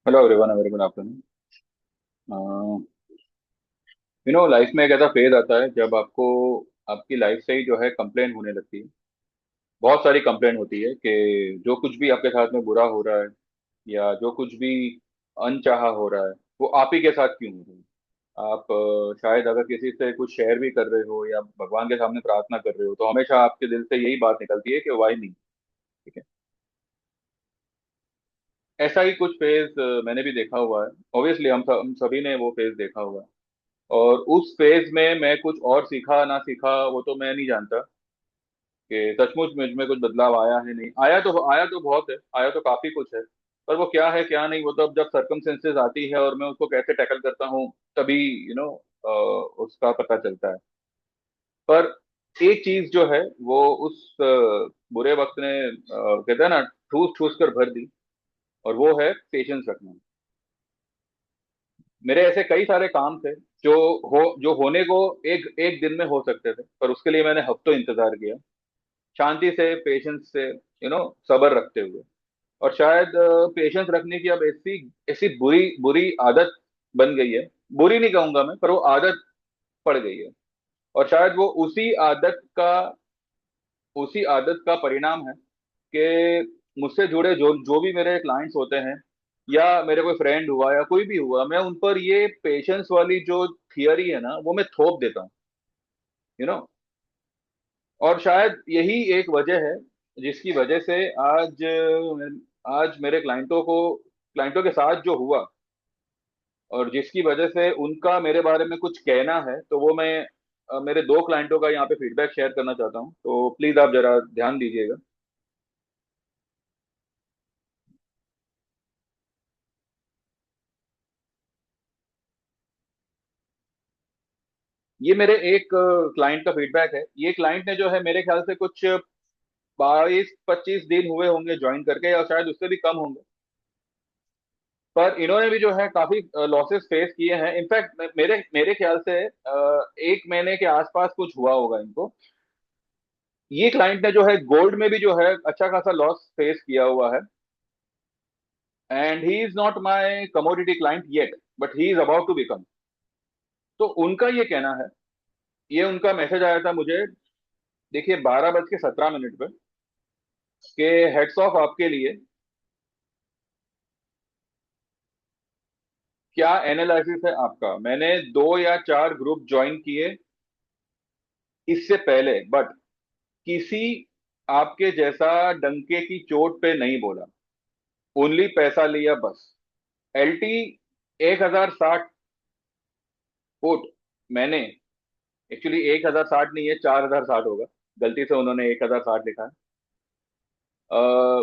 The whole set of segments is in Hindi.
Hello everyone, very good afternoon. Life में एक ऐसा फेज आता है जब आपको आपकी लाइफ से ही जो है कंप्लेन होने लगती है। बहुत सारी कंप्लेन होती है कि जो कुछ भी आपके साथ में बुरा हो रहा है या जो कुछ भी अनचाहा हो रहा है वो आप ही के साथ क्यों हो रहा है। आप शायद अगर किसी से कुछ शेयर भी कर रहे हो या भगवान के सामने प्रार्थना कर रहे हो तो हमेशा आपके दिल से यही बात निकलती है कि वाई नहीं। ठीक है। ऐसा ही कुछ फेज मैंने भी देखा हुआ है। ऑब्वियसली हम सभी ने वो फेज देखा हुआ है। और उस फेज में मैं कुछ और सीखा ना सीखा वो तो मैं नहीं जानता कि सचमुच मुझ में कुछ बदलाव आया है नहीं आया तो बहुत है, आया तो काफी कुछ है। पर वो क्या है क्या नहीं वो तो अब जब सर्कमस्टेंसेस आती है और मैं उसको कैसे टैकल करता हूँ तभी यू नो उसका पता चलता है। पर एक चीज जो है वो उस बुरे वक्त ने कहते हैं ना ठूस ठूस कर भर दी। और वो है पेशेंस रखना। मेरे ऐसे कई सारे काम थे जो जो होने को एक एक दिन में हो सकते थे, पर उसके लिए मैंने हफ्तों इंतजार किया, शांति से पेशेंस से सब्र रखते हुए। और शायद पेशेंस रखने की अब ऐसी ऐसी बुरी बुरी आदत बन गई है। बुरी नहीं कहूंगा मैं, पर वो आदत पड़ गई है। और शायद वो उसी आदत का परिणाम है कि मुझसे जुड़े जो जो भी मेरे क्लाइंट्स होते हैं या मेरे कोई फ्रेंड हुआ या कोई भी हुआ, मैं उन पर ये पेशेंस वाली जो थियरी है ना वो मैं थोप देता हूँ। यू नो और शायद यही एक वजह है जिसकी वजह से आज मेरे क्लाइंटों के साथ जो हुआ और जिसकी वजह से उनका मेरे बारे में कुछ कहना है, तो वो मैं मेरे दो क्लाइंटों का यहाँ पे फीडबैक शेयर करना चाहता हूँ, तो प्लीज आप जरा ध्यान दीजिएगा। ये मेरे एक क्लाइंट का फीडबैक है। ये क्लाइंट ने जो है मेरे ख्याल से कुछ 22-25 दिन हुए होंगे ज्वाइन करके या शायद उससे भी कम होंगे। पर इन्होंने भी जो है काफी लॉसेस फेस किए हैं। इनफैक्ट मेरे मेरे ख्याल से 1 महीने के आसपास कुछ हुआ होगा इनको। ये क्लाइंट ने जो है गोल्ड में भी जो है अच्छा खासा लॉस फेस किया हुआ है। And he is not my commodity client yet, but he is about to become. तो उनका ये कहना है, ये उनका मैसेज आया था मुझे, देखिए 12:17 पे, कि हेड्स ऑफ आपके लिए, क्या एनालिसिस है आपका। मैंने 2 या 4 ग्रुप ज्वाइन किए इससे पहले, बट किसी आपके जैसा डंके की चोट पे नहीं बोला, ओनली पैसा लिया बस। LT 1060 फुट मैंने, एक्चुअली 1060 नहीं है, 4060 होगा, गलती से उन्होंने 1060 लिखा है।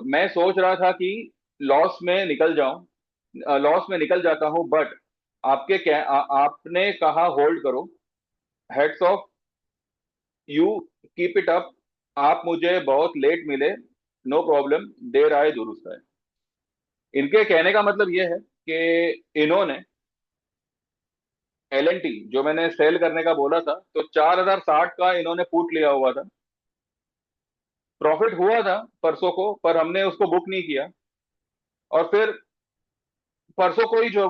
मैं सोच रहा था कि लॉस में निकल जाऊं, लॉस में निकल जाता हूं, बट आपने कहा होल्ड करो, heads of you, keep it up. आप मुझे बहुत लेट मिले, नो प्रॉब्लम, देर आए दुरुस्त आए। इनके कहने का मतलब ये है कि इन्होंने LNT जो मैंने सेल करने का बोला था, तो 4060 का इन्होंने पुट लिया हुआ था। प्रॉफिट हुआ था परसों को, पर हमने उसको बुक नहीं किया। और फिर परसों को ही जो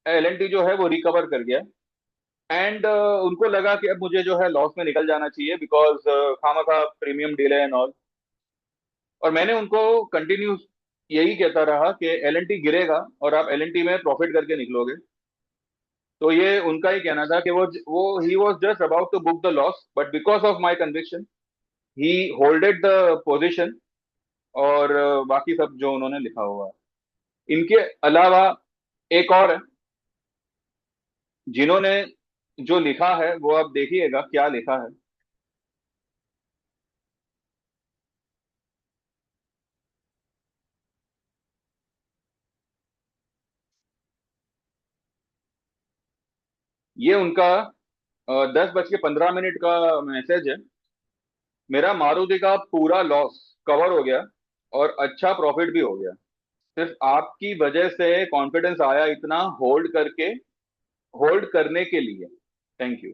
LNT जो है वो रिकवर कर गया। एंड उनको लगा कि अब मुझे जो है लॉस में निकल जाना चाहिए, बिकॉज खामा खा प्रीमियम डिले एंड ऑल। और मैंने उनको कंटिन्यू यही कहता रहा कि LNT गिरेगा और आप LNT में प्रॉफिट करके निकलोगे। तो ये उनका ही कहना था कि वो he was just about to book the loss, but because of my conviction he holded the position. और बाकी सब जो उन्होंने लिखा हुआ है, इनके अलावा एक और है जिन्होंने जो लिखा है वो आप देखिएगा क्या लिखा है। ये उनका 10:15 का मैसेज है। मेरा मारुति का पूरा लॉस कवर हो गया और अच्छा प्रॉफिट भी हो गया, सिर्फ आपकी वजह से कॉन्फिडेंस आया इतना होल्ड करने के लिए, थैंक यू।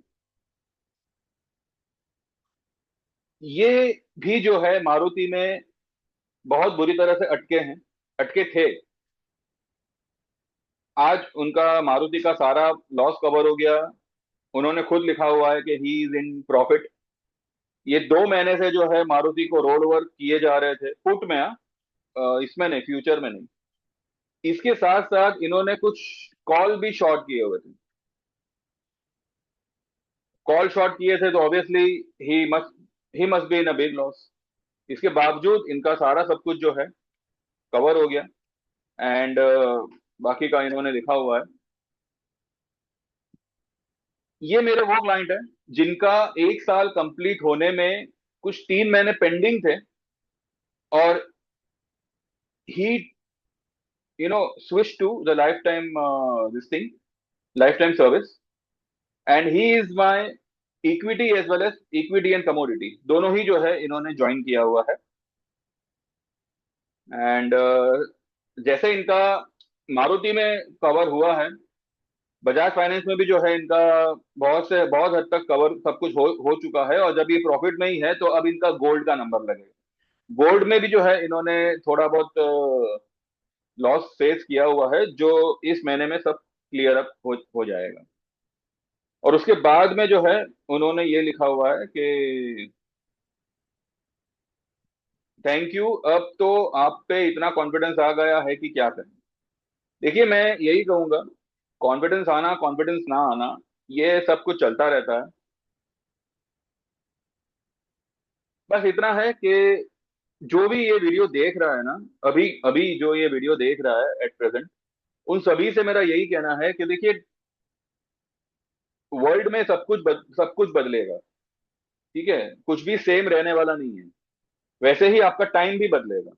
ये भी जो है मारुति में बहुत बुरी तरह से अटके थे। आज उनका मारुति का सारा लॉस कवर हो गया। उन्होंने खुद लिखा हुआ है कि ही इज इन प्रॉफिट। ये 2 महीने से जो है मारुति को रोल ओवर किए जा रहे थे, पुट में, हाँ, इसमें नहीं, फ्यूचर में नहीं। इसके साथ साथ इन्होंने कुछ कॉल भी शॉर्ट किए हुए थे। कॉल शॉर्ट किए थे तो obviously he must be in a big loss. इसके बावजूद इनका सारा सब कुछ जो है कवर हो गया। एंड बाकी का इन्होंने लिखा हुआ है। ये मेरे वो क्लाइंट है जिनका 1 साल कंप्लीट होने में कुछ 3 महीने पेंडिंग थे, और he switch to the lifetime this thing, lifetime service. And he is my equity as well as equity and commodity, दोनों ही जो है इन्होंने ज्वाइन किया हुआ है। एंड जैसे इनका मारुति में कवर हुआ है, बजाज फाइनेंस में भी जो है इनका बहुत हद तक कवर सब कुछ हो चुका है। और जब ये प्रॉफिट में ही है तो अब इनका गोल्ड का नंबर लगेगा। गोल्ड में भी जो है इन्होंने थोड़ा बहुत लॉस फेस किया हुआ है, जो इस महीने में सब क्लियर अप हो जाएगा। और उसके बाद में जो है उन्होंने ये लिखा हुआ है कि थैंक यू, अब तो आप पे इतना कॉन्फिडेंस आ गया है कि क्या करें। देखिए, मैं यही कहूंगा, कॉन्फिडेंस आना कॉन्फिडेंस ना आना ये सब कुछ चलता रहता है। बस इतना है कि जो भी ये वीडियो देख रहा है ना, अभी अभी जो ये वीडियो देख रहा है एट प्रेजेंट, उन सभी से मेरा यही कहना है कि देखिए, वर्ल्ड में सब कुछ बदलेगा। ठीक है, कुछ भी सेम रहने वाला नहीं है। वैसे ही आपका टाइम भी बदलेगा।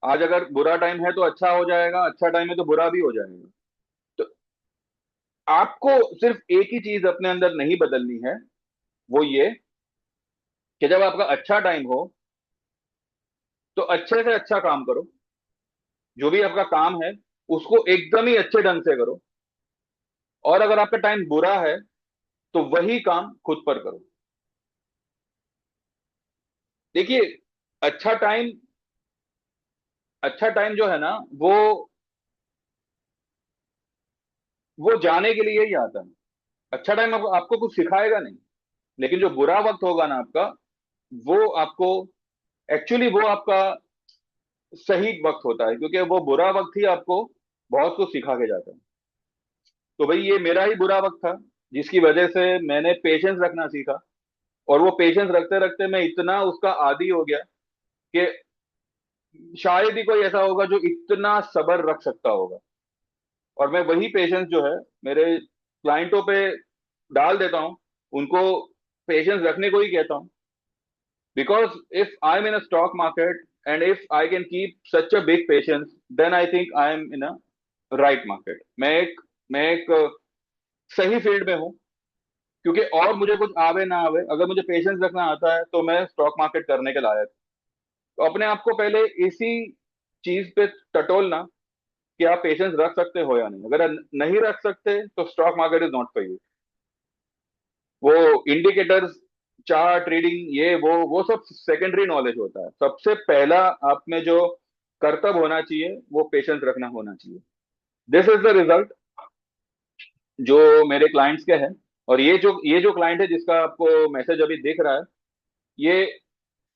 आज अगर बुरा टाइम है तो अच्छा हो जाएगा, अच्छा टाइम है तो बुरा भी हो जाएगा। तो आपको सिर्फ एक ही चीज अपने अंदर नहीं बदलनी है, वो ये कि जब आपका अच्छा टाइम हो तो अच्छे से अच्छा काम करो। जो भी आपका काम है उसको एकदम ही अच्छे ढंग से करो। और अगर आपका टाइम बुरा है तो वही काम खुद पर करो। देखिए, अच्छा टाइम अच्छा टाइम जो है ना, वो वो जाने के लिए ही आता है। अच्छा टाइम आपको कुछ सिखाएगा नहीं। लेकिन जो बुरा वक्त होगा ना आपका, वो आपको एक्चुअली वो आपका सही वक्त होता है, क्योंकि वो बुरा वक्त ही आपको बहुत कुछ सिखा के जाता है। तो भाई, ये मेरा ही बुरा वक्त था जिसकी वजह से मैंने पेशेंस रखना सीखा। और वो पेशेंस रखते रखते मैं इतना उसका आदी हो गया कि शायद ही कोई ऐसा होगा जो इतना सब्र रख सकता होगा। और मैं वही पेशेंस जो है मेरे क्लाइंटों पे डाल देता हूँ, उनको पेशेंस रखने को ही कहता हूँ। Because if I am in a stock market and if I can keep such a big patience, then I think I am in a right market. मैं एक सही फील्ड में हूँ। क्योंकि और मुझे कुछ आवे ना आवे, अगर मुझे पेशेंस रखना आता है तो मैं स्टॉक मार्केट करने के लायक। तो अपने आप को पहले इसी चीज पे टटोलना कि आप पेशेंस रख सकते हो या नहीं। अगर नहीं रख सकते तो stock market is not for you. वो इंडिकेटर्स, चार्ट रीडिंग, ये वो सब सेकेंडरी नॉलेज होता है। सबसे पहला आप में जो कर्तव्य होना चाहिए वो पेशेंस रखना होना चाहिए। दिस इज द रिजल्ट जो मेरे क्लाइंट्स के हैं। और ये जो क्लाइंट है जिसका आपको मैसेज अभी दिख रहा है, ये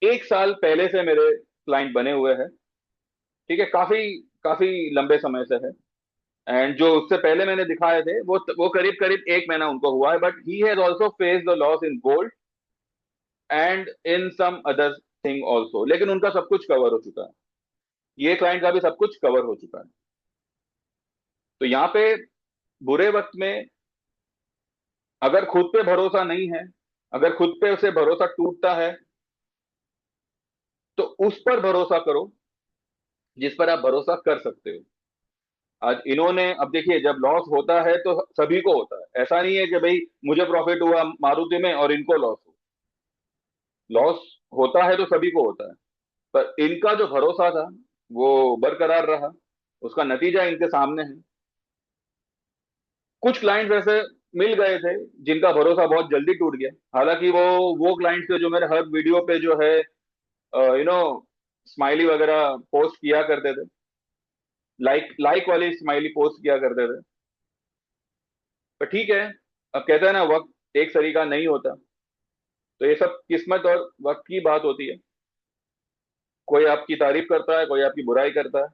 1 साल पहले से मेरे क्लाइंट बने हुए हैं। ठीक है, काफी काफी लंबे समय से है। एंड जो उससे पहले मैंने दिखाए थे वो करीब करीब 1 महीना उनको हुआ है, but he has also face the loss in gold and in some other thing also. लेकिन उनका सब कुछ कवर हो चुका है। ये क्लाइंट का भी सब कुछ कवर हो चुका है। तो यहाँ पे बुरे वक्त में अगर खुद पे भरोसा नहीं है, अगर खुद पे उसे भरोसा टूटता है, तो उस पर भरोसा करो जिस पर आप भरोसा कर सकते हो। आज इन्होंने, अब देखिए, जब लॉस होता है तो सभी को होता है। ऐसा नहीं है कि भाई मुझे प्रॉफिट हुआ मारुति में और इनको लॉस हो। लॉस होता है तो सभी को होता है। पर इनका जो भरोसा था वो बरकरार रहा। उसका नतीजा इनके सामने है। कुछ क्लाइंट्स ऐसे मिल गए थे जिनका भरोसा बहुत जल्दी टूट गया। हालांकि वो क्लाइंट्स थे जो मेरे हर वीडियो पे जो है यू नो स्माइली वगैरह पोस्ट किया करते थे। लाइक लाइक वाली स्माइली पोस्ट किया करते थे। पर ठीक है, अब कहते हैं ना, वक्त एक सरी का नहीं होता। तो ये सब किस्मत और वक्त की बात होती है। कोई आपकी तारीफ करता है, कोई आपकी बुराई करता है,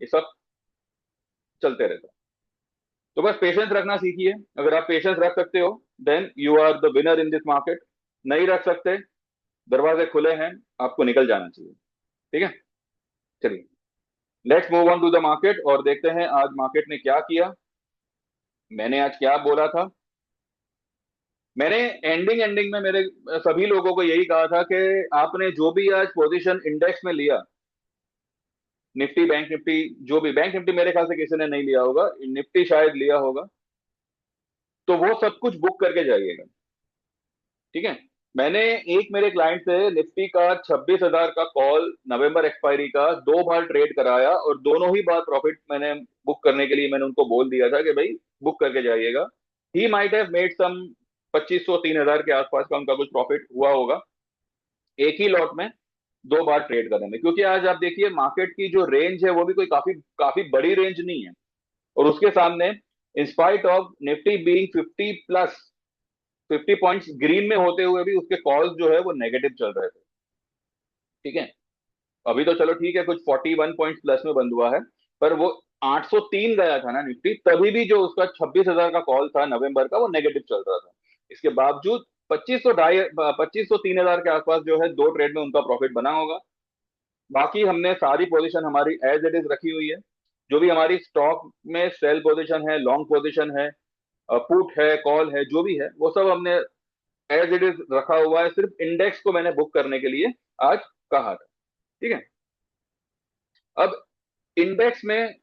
ये सब चलते रहता है। तो बस पेशेंस रखना सीखिए। अगर आप पेशेंस रख सकते हो, then you are the winner in this market. नहीं रख सकते, दरवाजे खुले हैं, आपको निकल जाना चाहिए। ठीक है, चलिए, let's move on to the market और देखते हैं आज मार्केट ने क्या किया। मैंने आज क्या बोला था? मैंने एंडिंग एंडिंग में मेरे सभी लोगों को यही कहा था कि आपने जो भी आज पोजीशन इंडेक्स में लिया, निफ्टी, बैंक निफ्टी, जो भी, बैंक निफ्टी मेरे ख्याल से किसी ने नहीं लिया होगा, निफ्टी शायद लिया होगा, तो वो सब कुछ बुक करके जाइएगा। ठीक है। मैंने एक मेरे क्लाइंट से निफ्टी का 26,000 का कॉल नवंबर एक्सपायरी का 2 बार ट्रेड कराया, और दोनों ही बार प्रॉफिट मैंने बुक करने के लिए मैंने उनको बोल दिया था कि भाई बुक करके जाइएगा। He might have made some 2,500 3,000 के आसपास का उनका कुछ प्रॉफिट हुआ होगा एक ही लॉट में 2 बार ट्रेड करने में। क्योंकि आज आप देखिए मार्केट की जो रेंज है वो भी कोई काफी काफी बड़ी रेंज नहीं है, और उसके सामने in spite of Nifty being 50 plus 50 points green में होते हुए भी उसके कॉल्स जो है वो नेगेटिव चल रहे थे। ठीक है। अभी तो चलो ठीक है, कुछ 41 पॉइंट्स प्लस में बंद हुआ है, पर वो 803 गया था ना निफ्टी, तभी भी जो उसका 26,000 का कॉल था नवंबर का वो नेगेटिव चल रहा था। इसके बावजूद 2500 ढाई 2500 3,000 के आसपास जो है 2 ट्रेड में उनका प्रॉफिट बना होगा। बाकी हमने सारी पोजीशन हमारी एज इट इज रखी हुई है। जो भी हमारी स्टॉक में सेल पोजीशन है, लॉन्ग पोजीशन है, पुट है, कॉल है, जो भी है वो सब हमने एज इट इज रखा हुआ है। सिर्फ इंडेक्स को मैंने बुक करने के लिए आज कहा था। ठीक है। अब इंडेक्स में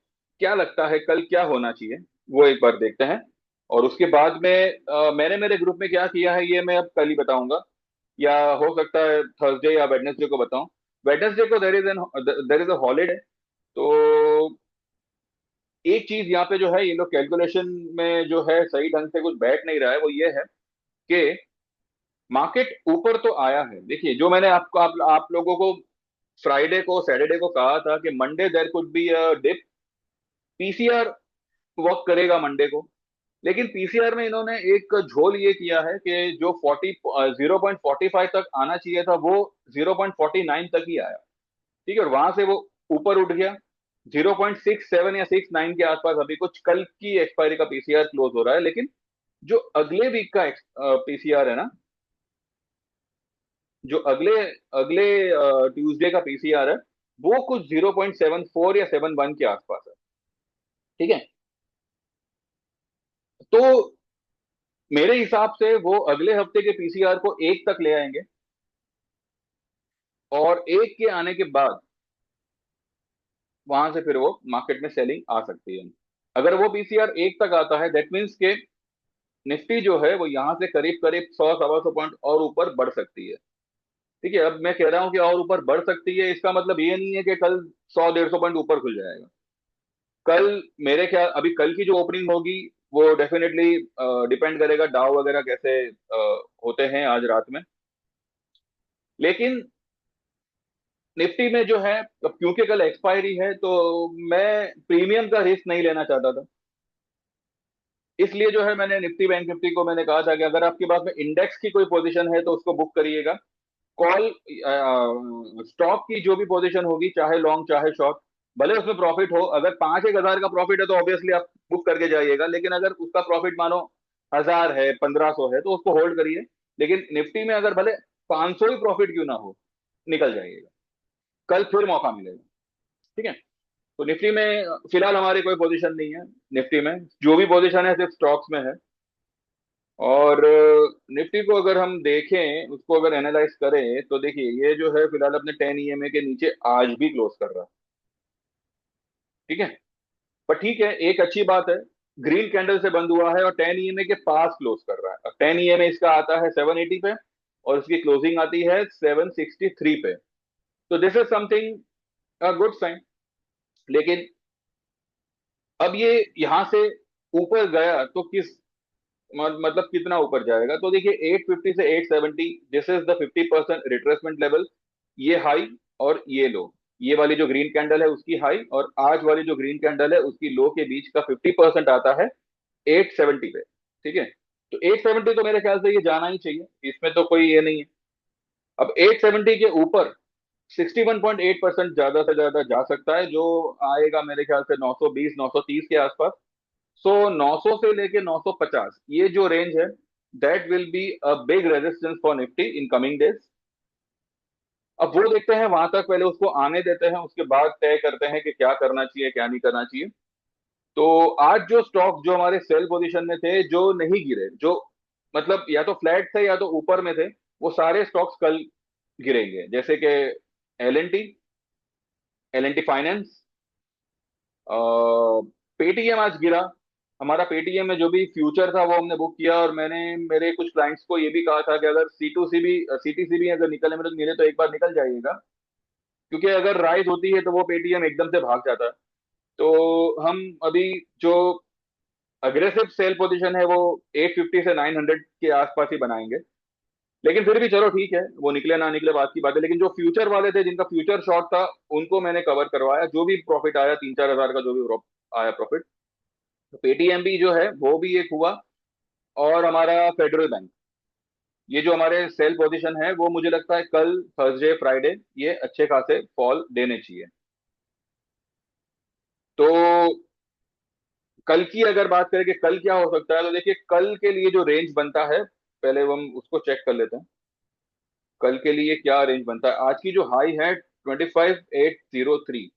क्या लगता है कल क्या होना चाहिए, वो एक बार देखते हैं। और उसके बाद में मैंने मेरे ग्रुप में क्या किया है ये मैं अब कल ही बताऊंगा, या हो सकता है थर्सडे या वेडनेसडे को बताऊं। वेडनेसडे को देर इज अ हॉलीडे। तो एक चीज यहाँ पे जो है ये लोग कैलकुलेशन में जो है सही ढंग से कुछ बैठ नहीं रहा है, वो ये है कि मार्केट ऊपर तो आया है। देखिए जो मैंने आपको आप लोगों को फ्राइडे को सैटरडे को कहा था कि Monday there could be a dip, PCR work करेगा मंडे को। लेकिन पीसीआर में इन्होंने एक झोल ये किया है कि जो 0.45 तक आना चाहिए था वो 0.49 तक ही आया। ठीक है, और वहां से वो ऊपर उठ गया 0.67 या 69 के आसपास। अभी कुछ कल की एक्सपायरी का पीसीआर क्लोज हो रहा है, लेकिन जो अगले वीक का पीसीआर है ना, जो अगले अगले ट्यूसडे का पीसीआर है, वो कुछ 0.74 या 71 के आसपास है। ठीक है। तो मेरे हिसाब से वो अगले हफ्ते के पीसीआर को 1 तक ले आएंगे, और 1 के आने के बाद वहां से फिर वो मार्केट में सेलिंग आ सकती है। अगर वो पीसीआर 1 तक आता है, दैट मीन्स के निफ्टी जो है वो यहाँ से करीब करीब 100 सवा 100 पॉइंट और ऊपर बढ़ सकती है। ठीक है। अब मैं कह रहा हूं कि और ऊपर बढ़ सकती है, इसका मतलब ये नहीं है कि कल 100 150 पॉइंट ऊपर खुल जाएगा। कल मेरे ख्याल अभी कल की जो ओपनिंग होगी वो डेफिनेटली डिपेंड करेगा डाउ वगैरह कैसे होते हैं आज रात में। लेकिन निफ्टी में जो है, अब क्योंकि कल एक्सपायरी है तो मैं प्रीमियम का रिस्क नहीं लेना चाहता था। इसलिए जो है मैंने निफ्टी बैंक निफ्टी को मैंने कहा था कि अगर आपके पास में इंडेक्स की कोई पोजीशन है तो उसको बुक करिएगा। कॉल स्टॉक की जो भी पोजीशन होगी, चाहे लॉन्ग चाहे शॉर्ट, भले उसमें प्रॉफिट हो, अगर 5 1 हजार का प्रॉफिट है तो ऑब्वियसली आप बुक करके जाइएगा। लेकिन अगर उसका प्रॉफिट मानो 1,000 है, 1,500 है, तो उसको होल्ड करिए। लेकिन निफ्टी में अगर भले 500 ही प्रॉफिट क्यों ना हो, निकल जाइएगा, कल फिर मौका मिलेगा। ठीक है। तो निफ्टी में फिलहाल हमारी कोई पोजीशन नहीं है। निफ्टी में जो भी पोजीशन है सिर्फ स्टॉक्स में है। और निफ्टी को अगर हम देखें, उसको अगर एनालाइज करें, तो देखिए ये जो है फिलहाल अपने 10 EMA के नीचे आज भी क्लोज कर रहा है। ठीक है। पर ठीक है, एक अच्छी बात है, ग्रीन कैंडल से बंद हुआ है और 10 EMA के पास क्लोज कर रहा है। अब 10 EMA इसका आता है 780 पे, और इसकी क्लोजिंग आती है 763 पे। तो this is something a good sign. लेकिन अब ये यहां से ऊपर गया तो मतलब कितना ऊपर जाएगा, तो देखिए 850 से 870, this is the 50% retracement level. ये हाई और ये लो, ये वाली जो ग्रीन कैंडल है उसकी हाई और आज वाली जो ग्रीन कैंडल है उसकी लो के बीच का 50% आता है 870 पे। ठीक है, तो 870 तो मेरे ख्याल से ये जाना ही चाहिए, इसमें तो कोई ये नहीं है। अब 870 के ऊपर 61.8% ज्यादा से ज्यादा जा सकता है, जो आएगा मेरे ख्याल से 920 930 के आसपास। सो 900 से लेके 950 ये जो रेंज है, that will be a big resistance for Nifty in coming days. अब वो देखते हैं, वहां तक पहले उसको आने देते हैं, उसके बाद तय करते हैं कि क्या करना चाहिए क्या नहीं करना चाहिए। तो आज जो स्टॉक जो हमारे सेल पोजीशन में थे, जो नहीं गिरे, जो मतलब या तो फ्लैट थे या तो ऊपर में थे, वो सारे स्टॉक्स कल गिरेंगे, जैसे कि L N T finance, Paytm आज गिरा। हमारा पेटीएम में जो भी फ्यूचर था वो हमने बुक किया, और मैंने मेरे कुछ क्लाइंट्स को ये भी कहा था कि अगर सी टू सी भी सीटीसी भी अगर निकलने में तो मिले तो एक बार निकल जाइएगा, क्योंकि अगर राइज होती है तो वो पेटीएम एकदम से भाग जाता है। तो हम अभी जो अग्रेसिव सेल पोजीशन है वो 850 से 900 के आसपास ही बनाएंगे। लेकिन फिर भी चलो ठीक है, वो निकले ना निकले बात की बात है, लेकिन जो फ्यूचर वाले थे जिनका फ्यूचर शॉर्ट था उनको मैंने कवर करवाया, जो भी प्रॉफिट आया 3-4 हजार का जो भी आया प्रॉफिट। तो पेटीएम भी जो है वो भी एक हुआ, और हमारा फेडरल बैंक, ये जो हमारे सेल पोजीशन है वो मुझे लगता है कल थर्सडे फ्राइडे ये अच्छे खासे फॉल देने चाहिए। तो कल की अगर बात करें कि कल क्या हो सकता है, तो देखिए कल के लिए जो रेंज बनता है पहले हम उसको चेक कर लेते हैं। कल के लिए क्या रेंज बनता है, आज की जो हाई है 25803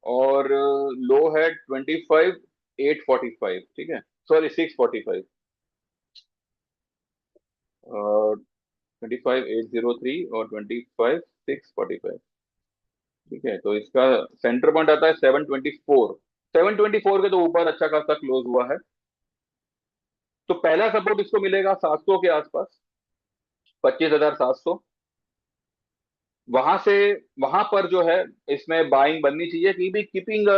और लो है 25845। ठीक है, सॉरी 645, 25803 और 25645। ठीक है, तो इसका सेंटर पॉइंट आता है 724। 724 के तो ऊपर अच्छा खासा क्लोज हुआ है। तो पहला सपोर्ट इसको मिलेगा 700 के आसपास, 25,700। वहां से वहां पर जो है इसमें बाइंग बननी चाहिए कि भी कीपिंग।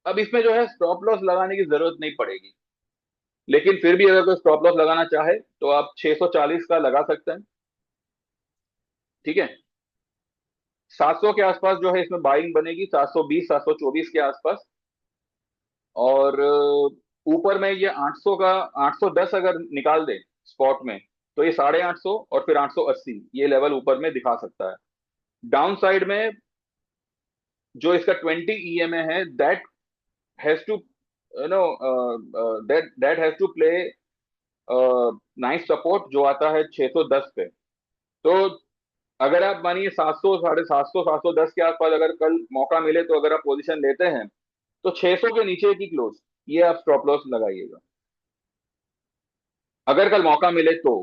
अब इसमें जो है स्टॉप लॉस लगाने की जरूरत नहीं पड़ेगी, लेकिन फिर भी अगर कोई स्टॉप लॉस लगाना चाहे तो आप 640 का लगा सकते हैं। ठीक है, 700 के आसपास जो है इसमें बाइंग बनेगी, 720 724 के आसपास। और ऊपर में ये 800 का 810 अगर निकाल दे स्पॉट में, तो ये 850 और फिर 880 ये लेवल ऊपर में दिखा सकता है। डाउन साइड में जो इसका 20 ईएमए है, that has to you know that has to play nice support, जो आता है 610 पे। तो अगर आप मानिए 700 750 710 के आसपास अगर कल मौका मिले तो अगर आप पोजीशन लेते हैं, तो 600 के नीचे की क्लोज ये आप स्टॉप लॉस लगाइएगा, अगर कल मौका मिले तो।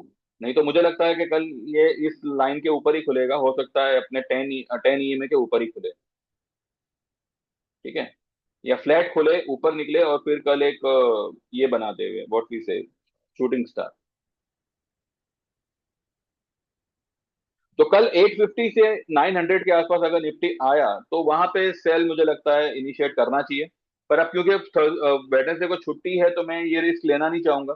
नहीं तो मुझे लगता है कि कल ये इस लाइन के ऊपर ही खुलेगा, हो सकता है अपने 10 ईएमए के ऊपर ही खुले। ठीक है, या फ्लैट खुले ऊपर निकले और फिर कल एक ये बना देवे व्हाट वी से शूटिंग स्टार। तो कल 850 से 900 के आसपास अगर निफ्टी आया तो वहां पे सेल मुझे लगता है इनिशिएट करना चाहिए। पर अब क्योंकि वेडनेसडे को छुट्टी है तो मैं ये रिस्क लेना नहीं चाहूंगा,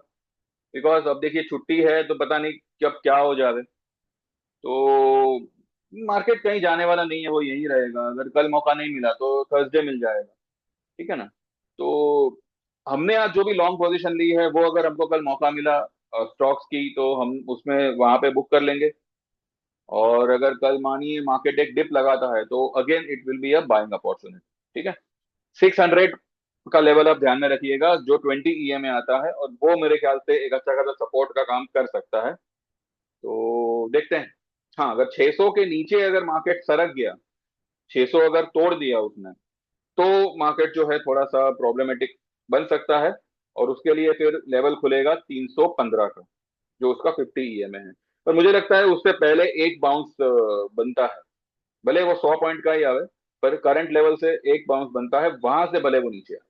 बिकॉज अब देखिए छुट्टी है तो पता नहीं कब क्या हो जाए। तो मार्केट कहीं जाने वाला नहीं है, वो यहीं रहेगा, अगर कल मौका नहीं मिला तो थर्सडे मिल जाएगा। ठीक है ना। तो हमने आज जो भी लॉन्ग पोजीशन ली है वो अगर हमको कल मौका मिला स्टॉक्स की, तो हम उसमें वहां पे बुक कर लेंगे। और अगर कल मानिए मार्केट एक डिप लगाता है तो again it will be a buying opportunity. ठीक है, 600 का लेवल आप ध्यान में रखिएगा, जो 20 ईएमए आता है, और वो मेरे ख्याल से एक अच्छा खासा सपोर्ट का काम कर सकता है। तो देखते हैं। हाँ, अगर 600 के नीचे अगर मार्केट सरक गया, 600 अगर तोड़ दिया उसने, तो मार्केट जो है थोड़ा सा प्रॉब्लमेटिक बन सकता है, और उसके लिए फिर लेवल खुलेगा 315 का, जो उसका 50 ईएमए है। पर मुझे लगता है उससे पहले एक बाउंस बनता है, भले वो 100 पॉइंट का ही आवे, पर करंट लेवल से एक बाउंस बनता है, वहां से भले वो नीचे आए।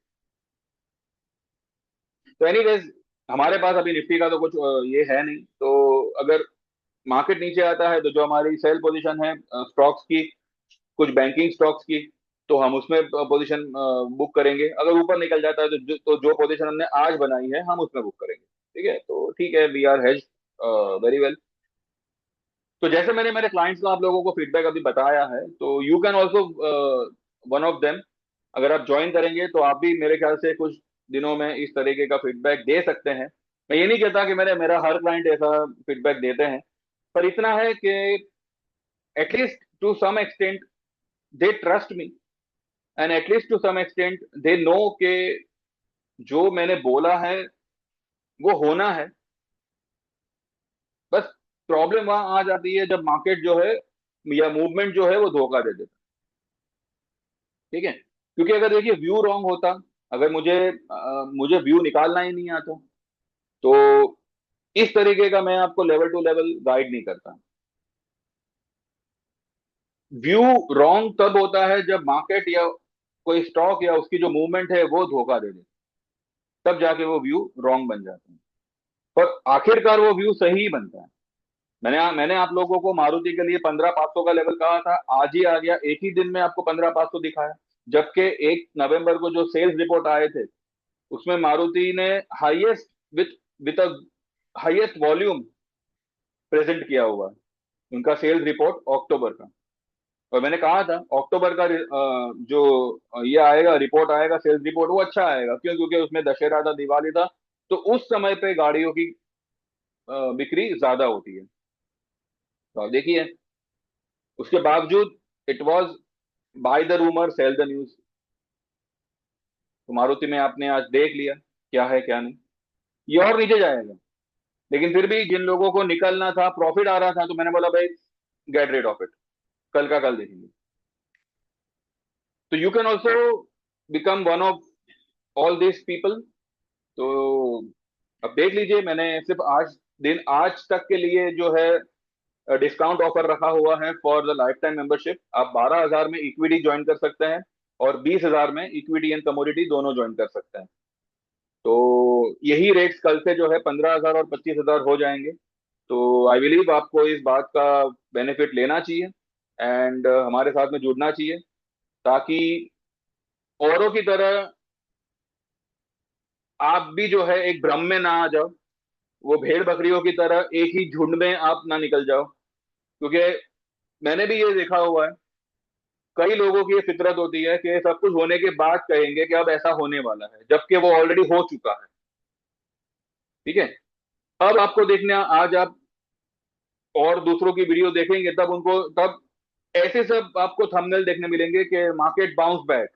तो एनीवेज, हमारे पास अभी निफ्टी का तो कुछ ये है नहीं। तो अगर मार्केट नीचे आता है तो जो हमारी सेल पोजीशन है स्टॉक्स की, कुछ बैंकिंग स्टॉक्स की, तो हम उसमें पोजीशन बुक करेंगे। अगर ऊपर निकल जाता है तो जो पोजीशन हमने आज बनाई है हम उसमें बुक करेंगे। ठीक है, तो ठीक है, we are hedge very well. तो जैसे मैंने मेरे क्लाइंट्स को आप लोगों को फीडबैक अभी बताया है, तो you can also one of them, अगर आप ज्वाइन करेंगे तो आप भी मेरे ख्याल से कुछ दिनों में इस तरीके का फीडबैक दे सकते हैं। मैं ये नहीं कहता कि मेरे मेरा हर क्लाइंट ऐसा फीडबैक देते हैं, पर इतना है कि at least to some extent they trust me, and at least to some extent they know के जो मैंने बोला है वो होना है। बस प्रॉब्लम वहां आ जाती है जब मार्केट जो है या मूवमेंट जो है वो धोखा दे देता है। ठीक है, क्योंकि अगर देखिए व्यू रॉन्ग होता, अगर मुझे व्यू निकालना ही नहीं आता, तो इस तरीके का मैं आपको लेवल टू लेवल गाइड नहीं करता। व्यू रॉन्ग तब होता है जब मार्केट या कोई स्टॉक या उसकी जो मूवमेंट है वो धोखा दे दे, तब जाके वो व्यू रॉन्ग बन जाता है। पर आखिरकार वो व्यू सही ही बनता है। मैंने आप लोगों को मारुति के लिए 15,500 का लेवल कहा था, आज ही आ गया, एक ही दिन में आपको 15,500 दिखाया। जबकि 1 नवंबर को जो सेल्स रिपोर्ट आए थे उसमें मारुति ने highest with with a highest volume present किया हुआ है, उनका सेल्स रिपोर्ट अक्टूबर का। और मैंने कहा था अक्टूबर का जो ये आएगा, रिपोर्ट आएगा, सेल्स रिपोर्ट, वो अच्छा आएगा। क्यों? क्योंकि उसमें दशहरा था, दिवाली था, तो उस समय पे गाड़ियों की बिक्री ज्यादा होती है। तो आप देखिए, उसके बावजूद it was by the rumour cell the news. तो मारुति में आपने आज देख लिया क्या है क्या नहीं। ये और नीचे जाएगा, लेकिन फिर भी जिन लोगों को निकलना था, प्रॉफिट आ रहा था, तो मैंने बोला भाई गेट रेड ऑफ इट, कल का कल देखेंगे। तो you can also become one of all this people. तो अब देख लीजिए, मैंने सिर्फ आज तक के लिए जो है डिस्काउंट ऑफर रखा हुआ है for the life time membership. आप 12,000 में इक्विटी ज्वाइन कर सकते हैं और 20,000 में इक्विटी एंड कमोडिटी दोनों ज्वाइन कर सकते हैं। तो यही रेट्स कल से जो है 15,000 और 25,000 हो जाएंगे। तो आई बिलीव आपको इस बात का बेनिफिट लेना चाहिए एंड हमारे साथ में जुड़ना चाहिए, ताकि औरों की तरह आप भी जो है एक भ्रम में ना आ जाओ, वो भेड़ बकरियों की तरह एक ही झुंड में आप ना निकल जाओ। क्योंकि मैंने भी ये देखा हुआ है, कई लोगों की ये फितरत होती है कि सब कुछ होने के बाद कहेंगे कि अब ऐसा होने वाला है, जबकि वो ऑलरेडी हो चुका है। ठीक है, अब आपको देखना, आज आप और दूसरों की वीडियो देखेंगे तब ऐसे सब आपको थंबनेल देखने मिलेंगे कि market bounce back,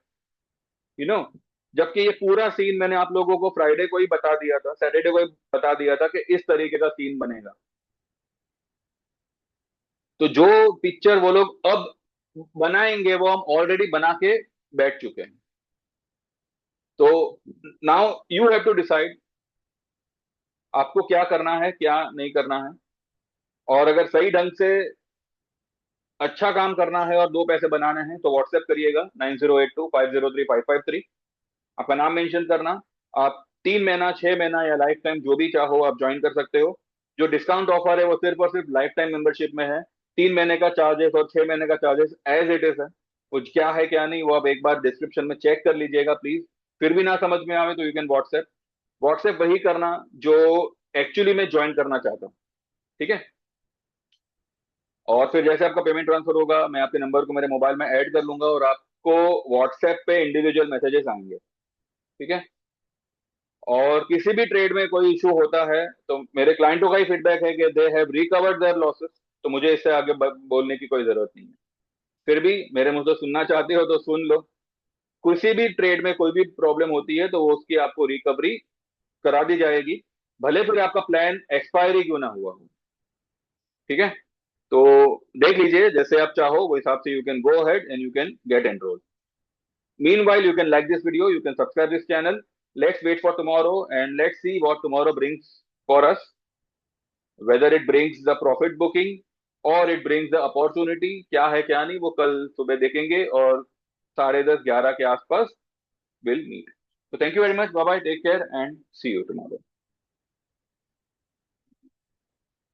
you know. जबकि ये पूरा सीन मैंने आप लोगों को फ्राइडे को ही बता दिया था, सैटरडे को ही बता दिया था कि इस तरीके का सीन बनेगा। तो जो पिक्चर वो लोग अब बनाएंगे वो हम ऑलरेडी बना के बैठ चुके हैं। तो now you have to decide आपको क्या करना है क्या नहीं करना है। और अगर सही ढंग से अच्छा काम करना है और दो पैसे बनाने हैं तो व्हाट्सएप करिएगा 9082503553। आपका नाम मेंशन करना। आप 3 महीना, 6 महीना या लाइफ टाइम जो भी चाहो आप ज्वाइन कर सकते हो। जो डिस्काउंट ऑफर है वो सिर्फ और सिर्फ लाइफ टाइम मेंबरशिप में है। 3 महीने का चार्जेस और 6 महीने का चार्जेस एज इट इज है। कुछ क्या है क्या नहीं वो आप एक बार डिस्क्रिप्शन में चेक कर लीजिएगा प्लीज। फिर भी ना समझ में आवे तो यू कैन व्हाट्सएप। व्हाट्सएप वही करना जो एक्चुअली मैं ज्वाइन करना चाहता हूँ। ठीक है, और फिर जैसे आपका पेमेंट ट्रांसफर होगा मैं आपके नंबर को मेरे मोबाइल में ऐड कर लूंगा और आपको व्हाट्सएप पे इंडिविजुअल मैसेजेस आएंगे। ठीक है, और किसी भी ट्रेड में कोई इशू होता है तो मेरे क्लाइंटों का ही फीडबैक है कि they have recovered their losses, तो मुझे इससे आगे बोलने की कोई जरूरत नहीं है। फिर भी मेरे मुंह से सुनना चाहते हो तो सुन लो। किसी भी ट्रेड में कोई भी प्रॉब्लम होती है तो उसकी आपको रिकवरी करा दी जाएगी, भले फिर आपका प्लान एक्सपायरी क्यों ना हुआ हो। ठीक है, तो देख लीजिए जैसे आप चाहो वो हिसाब से you can go ahead and you can get enrol. Meanwhile, you can like this video, you can subscribe this channel. Let's wait for tomorrow and let's see what tomorrow brings for us. Whether it brings the profit booking or it brings the opportunity, क्या है क्या नहीं वो कल सुबह देखेंगे और 10:30 11 के आसपास we'll meet. So thank you very much. Bye bye. Take care and see you tomorrow.